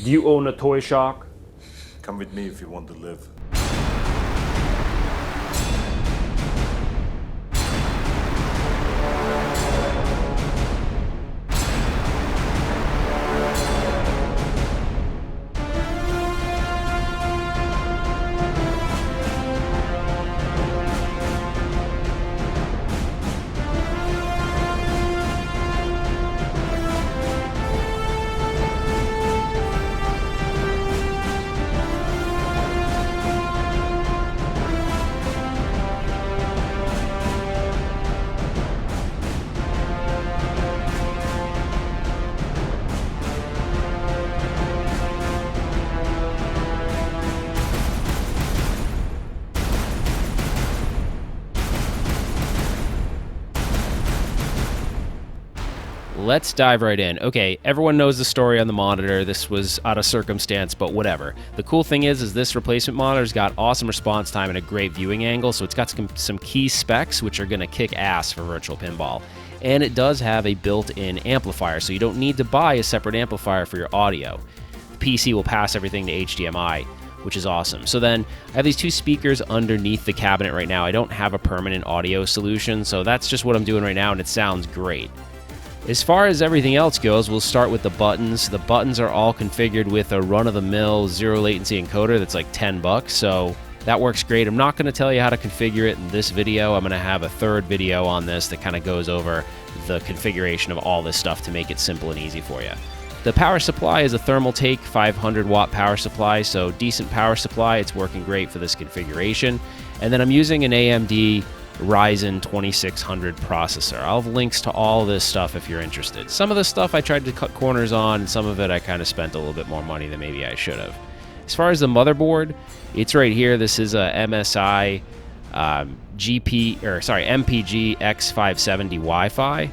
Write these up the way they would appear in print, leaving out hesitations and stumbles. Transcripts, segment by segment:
Do you own a ToyShock? Come with me if you want to live. Let's dive right in. Okay, everyone knows the story on the monitor. This was out of circumstance, but whatever. The cool thing is this replacement monitor's got awesome response time and a great viewing angle, so it's got some key specs which are gonna kick ass for virtual pinball. And it does have a built-in amplifier, so you don't need to buy a separate amplifier for your audio. The PC will pass everything to HDMI, which is awesome. So then I have these two speakers underneath the cabinet right now. I don't have a permanent audio solution, so that's just what I'm doing right now, and it sounds great. As far as everything else goes, we'll start with the buttons. The buttons are all configured with a run-of-the-mill zero latency encoder that's like $10, so that works great. I'm not going to tell you how to configure it in this video. I'm going to have a third video on this that kind of goes over the configuration of all this stuff to make it simple and easy for you. The power supply is a Thermaltake 500 watt power supply, so decent power supply. It's working great for this configuration. And then I'm using an AMD Ryzen 2600 processor. I'll have links to all this stuff if you're interested. Some of the stuff I tried to cut corners on, and some of it I kind of spent a little bit more money than maybe I should have. As far as the motherboard, it's right here. This is a MSI MPG X570 Wi-Fi.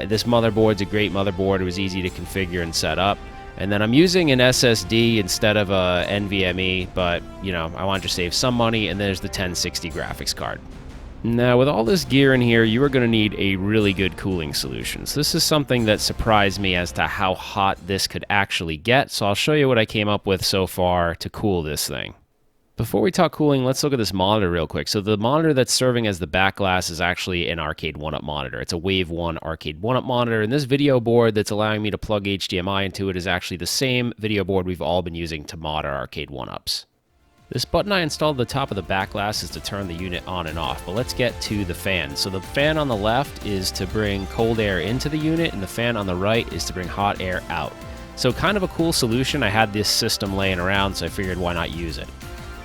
This motherboard's a great motherboard. It was easy to configure and set up. And then I'm using an SSD instead of a NVMe, but you know, I wanted to save some money, and there's the 1060 graphics card. Now, with all this gear in here, you are going to need a really good cooling solution. So this is something that surprised me as to how hot this could actually get, so I'll show you what I came up with so far to cool this thing. Before we talk cooling, let's look at this monitor real quick. So the monitor that's serving as the back glass is actually an Arcade 1-Up monitor. It's a Wave 1 Arcade 1-Up monitor, and this video board that's allowing me to plug HDMI into it is actually the same video board we've all been using to mod our Arcade 1-Ups. This button I installed at the top of the back glass is to turn the unit on and off, but let's get to the fan. So the fan on the left is to bring cold air into the unit, and the fan on the right is to bring hot air out. So kind of a cool solution. I had this system laying around, so I figured why not use it.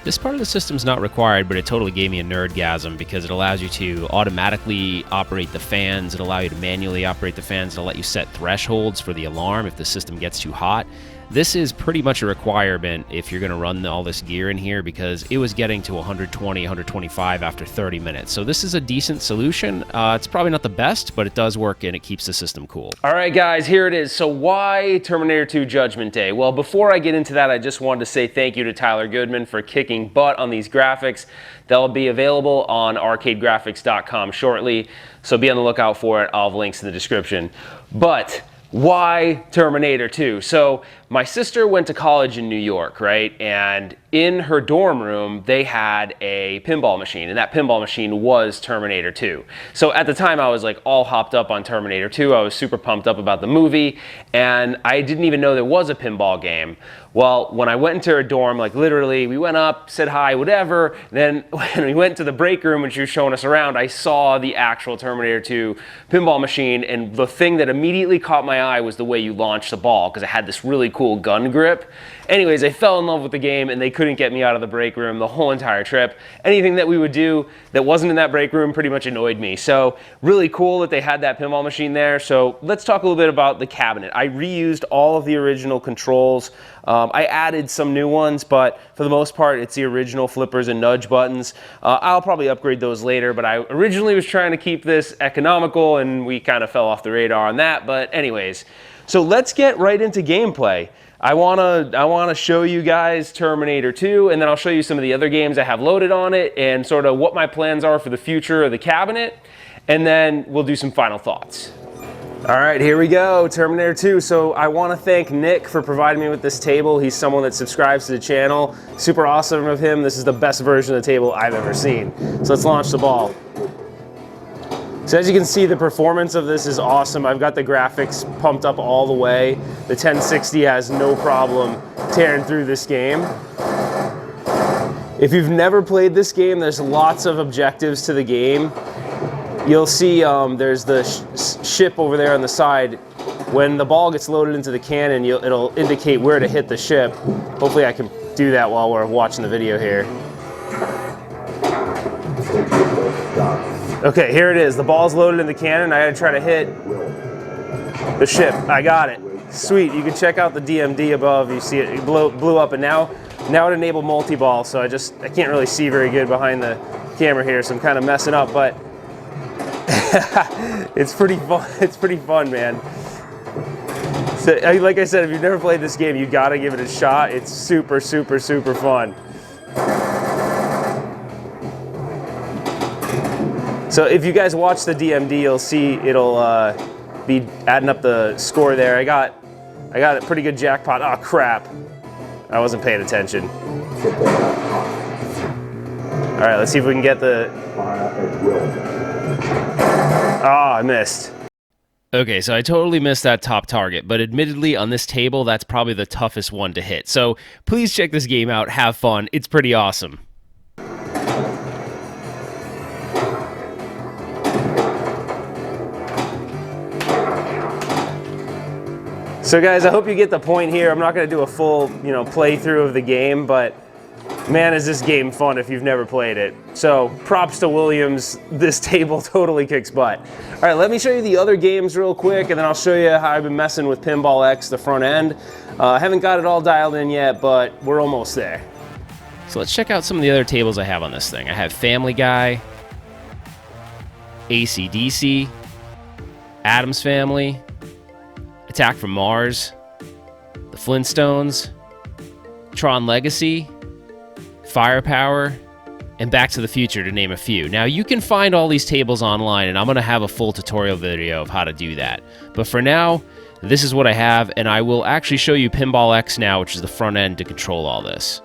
This part of the system's not required, but it totally gave me a nerdgasm because it allows you to automatically operate the fans, it allows you to manually operate the fans, it'll let you set thresholds for the alarm if the system gets too hot. This is pretty much a requirement if you're going to run all this gear in here because it was getting to 120, 125 after 30 minutes. So this is a decent solution. It's probably not the best, but it does work and it keeps the system cool. All right, guys, here it is. So why Terminator 2 Judgment Day? Well, before I get into that, I just wanted to say thank you to Tyler Goodman for kicking butt on these graphics. They'll be available on ArcadeGraphix.com shortly, so be on the lookout for it. I'll have links in the description. But why Terminator 2? So my sister went to college in New York, right? And in her dorm room, they had a pinball machine, and that pinball machine was Terminator 2. So at the time, I was like all hopped up on Terminator 2. I was super pumped up about the movie, and I didn't even know there was a pinball game. Well, when I went into her dorm, like literally, we went up, said hi, whatever. Then when we went to the break room and she was showing us around, I saw the actual Terminator 2 pinball machine, and the thing that immediately caught my eye was the way you launched the ball, because it had this really cool gun grip. Anyways, I fell in love with the game, and they couldn't get me out of the break room the whole entire trip. Anything that we would do that wasn't in that break room pretty much annoyed me. So really cool that they had that pinball machine there. So let's talk a little bit about the cabinet. I reused all of the original controls. I added some new ones, but for the most part, it's the original flippers and nudge buttons. I'll probably upgrade those later, but I originally was trying to keep this economical, and we kind of fell off the radar on that. But anyways, so let's get right into gameplay. I wanna show you guys Terminator 2, and then I'll show you some of the other games I have loaded on it and sort of what my plans are for the future of the cabinet, and then we'll do some final thoughts. All right, here we go, Terminator 2. So I want to thank Nick for providing me with this table. He's someone that subscribes to the channel. Super awesome of him. This is the best version of the table I've ever seen. So let's launch the ball. So as you can see, the performance of this is awesome. I've got the graphics pumped up all the way. The 1060 has no problem tearing through this game. If you've never played this game, there's lots of objectives to the game. You'll see there's the ship over there on the side. When the ball gets loaded into the cannon, it'll indicate where to hit the ship. Hopefully I can do that while we're watching the video here. Okay, here it is. The ball's loaded in the cannon. I gotta try to hit the ship. I got it. Sweet. You can check out the DMD above. You see it blew up, and now it enabled multi-ball, so I can't really see very good behind the camera here, so I'm kind of messing up, but it's pretty fun. It's pretty fun, man. So, like I said, if you've never played this game, you gotta give it a shot. It's super, super, super fun. So if you guys watch the DMD, you'll see it'll be adding up the score there. I got a pretty good jackpot. Oh crap, I wasn't paying attention. All right, let's see if we can get the. Oh, I missed. Okay, so I totally missed that top target, but admittedly on this table, that's probably the toughest one to hit. So please check this game out, have fun, it's pretty awesome. So guys, I hope you get the point here. I'm not gonna do a full, playthrough of the game, but man, is this game fun if you've never played it. So props to Williams, this table totally kicks butt. All right, let me show you the other games real quick, and then I'll show you how I've been messing with Pinball X, the front end. I haven't got it all dialed in yet, but we're almost there. So let's check out some of the other tables I have on this thing. I have Family Guy, AC/DC, Addams Family, Attack from Mars, The Flintstones, Tron Legacy, Firepower, and Back to the Future, to name a few. Now, you can find all these tables online, and I'm going to have a full tutorial video of how to do that. But for now, this is what I have, and I will actually show you Pinball X now, which is the front end to control all this.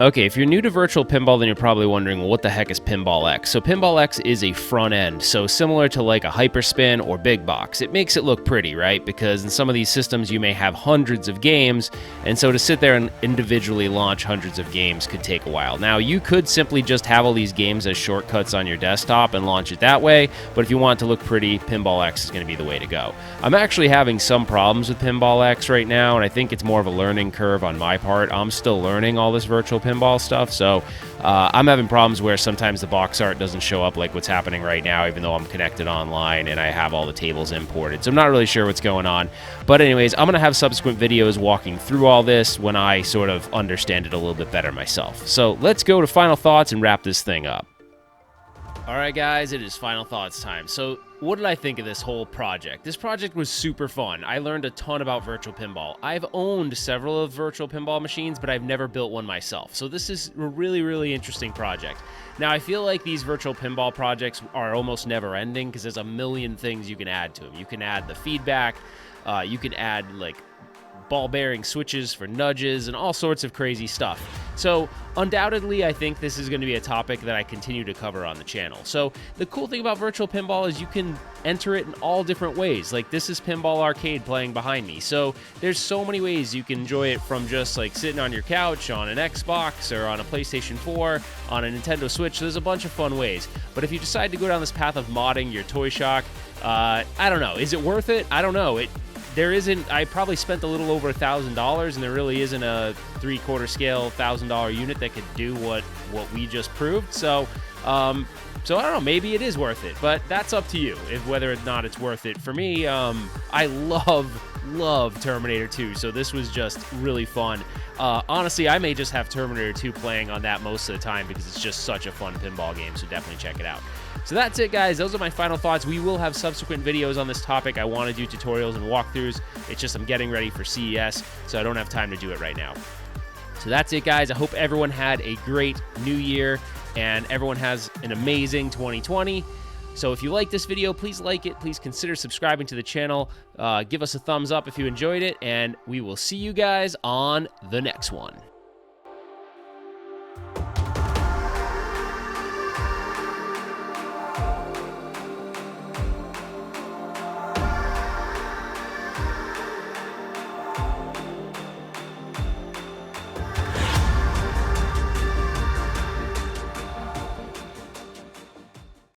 Okay, if you're new to virtual pinball, then you're probably wondering, well, what the heck is Pinball X? So Pinball X is a front end, so similar to like a Hyperspin or Big Box. It makes it look pretty, right? Because in some of these systems, you may have hundreds of games, and so to sit there and individually launch hundreds of games could take a while. Now, you could simply just have all these games as shortcuts on your desktop and launch it that way, but if you want it to look pretty, Pinball X is going to be the way to go. I'm actually having some problems with Pinball X right now, and I think it's more of a learning curve on my part. I'm still learning all this virtual pinball stuff, so I'm having problems where sometimes the box art doesn't show up like what's happening right now, even though I'm connected online and I have all the tables imported. So I'm not really sure what's going on, but anyways, I'm gonna have subsequent videos walking through all this when I sort of understand it a little bit better myself. So let's go to final thoughts and wrap this thing up. All right, guys, it is final thoughts time. So what did I think of this whole project? This project was super fun. I learned a ton about virtual pinball. I've owned several of virtual pinball machines, but I've never built one myself. So this is a really, really interesting project. Now, I feel like these virtual pinball projects are almost never ending because there's a million things you can add to them. You can add the feedback, you can add like ball bearing switches for nudges and all sorts of crazy stuff. So undoubtedly, I think this is going to be a topic that I continue to cover on the channel. So the cool thing about virtual pinball is you can enter it in all different ways. Like this is Pinball Arcade playing behind me. So there's so many ways you can enjoy it, from just like sitting on your couch on an Xbox or on a PlayStation 4, on a Nintendo Switch. There's a bunch of fun ways. But if you decide to go down this path of modding your ToyShock, I don't know. Is it worth it? I don't know. I probably spent a little over $1,000, and there really isn't a 3/4 scale $1,000 unit that could do what we just proved. So I don't know, maybe it is worth it, but that's up to you, whether or not it's worth it. For me, I love Terminator 2, so this was just really fun. Honestly, I may just have Terminator 2 playing on that most of the time because it's just such a fun pinball game, so definitely check it out. So that's it, guys. Those are my final thoughts. We will have subsequent videos on this topic. I want to do tutorials and walkthroughs. It's just I'm getting ready for CES, so I don't have time to do it right now. So that's it, guys. I hope everyone had a great new year and everyone has an amazing 2020. So if you like this video, please like it. Please consider subscribing to the channel. Give us a thumbs up if you enjoyed it, and we will see you guys on the next one.